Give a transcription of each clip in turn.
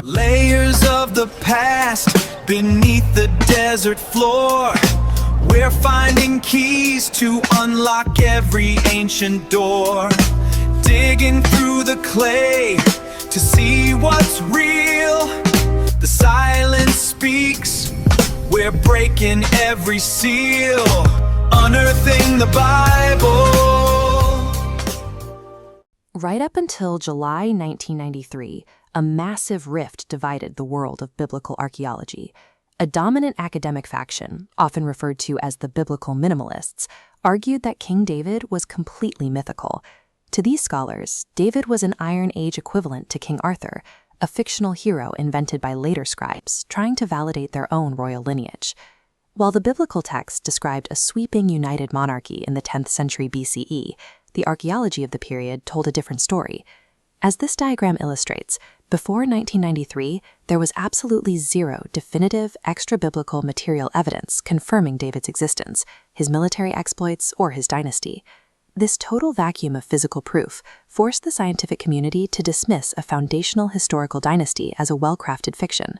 Layers of the past beneath the desert floor. We're finding keys to unlock every ancient door. Digging through the clay to see what's real. The silence speaks. We're breaking every seal. Unearthing the Bible. Right up until July 1993, a massive rift divided the world of biblical archaeology. A dominant academic faction, often referred to as the biblical minimalists, argued that King David was completely mythical. To these scholars, David was an Iron Age equivalent to King Arthur, a fictional hero invented by later scribes trying to validate their own royal lineage. While the biblical text described a sweeping united monarchy in the 10th century BCE, the archaeology of the period told a different story. As this diagram illustrates, before 1993, there was absolutely zero definitive extra-biblical material evidence confirming David's existence, his military exploits, or his dynasty. This total vacuum of physical proof forced the scientific community to dismiss a foundational historical dynasty as a well-crafted fiction.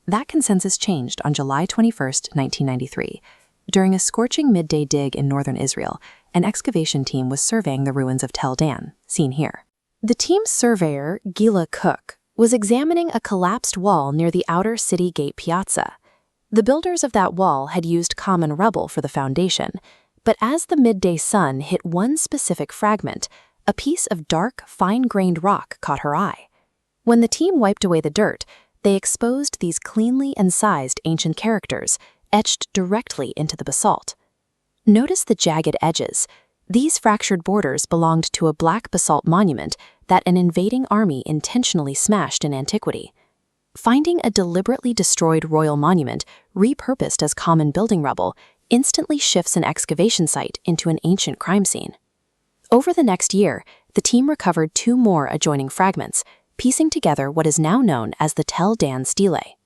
That consensus changed on July 21, 1993. During a scorching midday dig in northern Israel, an excavation team was surveying the ruins of Tel Dan, seen here. The team's surveyor, Gila Cook, was examining a collapsed wall near the outer city gate piazza. The builders of that wall had used common rubble for the foundation, but as the midday sun hit one specific fragment, a piece of dark, fine-grained rock caught her eye. When the team wiped away the dirt, they exposed these cleanly incised ancient characters, etched directly into the basalt. Notice the jagged edges. These fractured borders belonged to a black basalt monument that an invading army intentionally smashed in antiquity. Finding a deliberately destroyed royal monument, repurposed as common building rubble, instantly shifts an excavation site into an ancient crime scene. Over the next year, the team recovered two more adjoining fragments, piecing together what is now known as the Tel Dan Stele.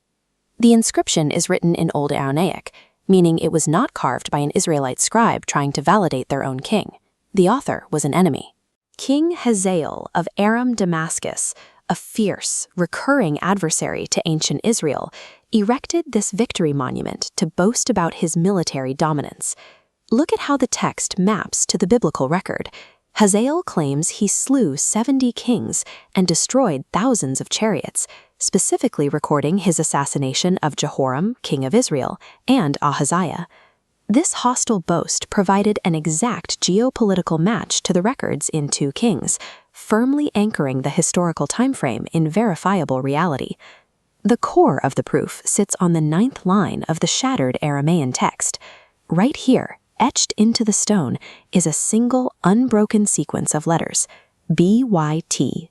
The inscription is written in Old Aramaic, meaning it was not carved by an Israelite scribe trying to validate their own king. The author was an enemy. King Hazael of Aram-Damascus, a fierce, recurring adversary to ancient Israel, erected this victory monument to boast about his military dominance. Look at how the text maps to the biblical record. Hazael claims he slew 70 kings and destroyed thousands of chariots, specifically recording his assassination of Jehoram, king of Israel, and Ahaziah. This hostile boast provided an exact geopolitical match to the records in 2 Kings, firmly anchoring the historical timeframe in verifiable reality. The core of the proof sits on the 9th line of the shattered Aramaean text. Right here, etched into the stone, is a single unbroken sequence of letters, BYTDWD.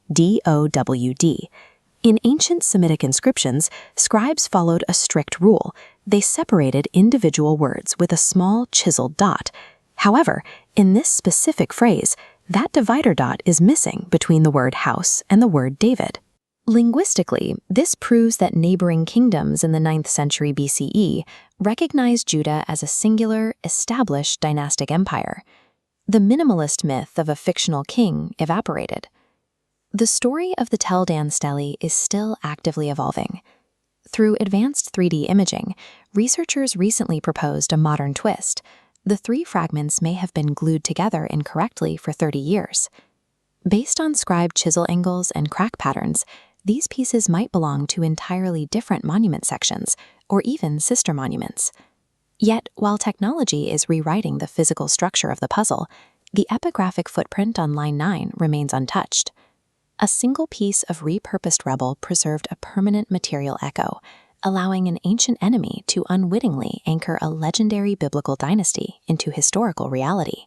In ancient Semitic inscriptions, scribes followed a strict rule. They separated individual words with a small chiseled dot. However, in this specific phrase, that divider dot is missing between the word house and the word David. Linguistically, this proves that neighboring kingdoms in the 9th century BCE recognized Judah as a singular, established dynastic empire. The minimalist myth of a fictional king evaporated. The story of the Tel Dan Stele is still actively evolving. Through advanced 3D imaging, researchers recently proposed a modern twist. The 3 fragments may have been glued together incorrectly for 30 years. Based on scribe chisel angles and crack patterns, these pieces might belong to entirely different monument sections, or even sister monuments. Yet, while technology is rewriting the physical structure of the puzzle, the epigraphic footprint on line 9 remains untouched. A single piece of repurposed rubble preserved a permanent material echo, allowing an ancient enemy to unwittingly anchor a legendary biblical dynasty into historical reality.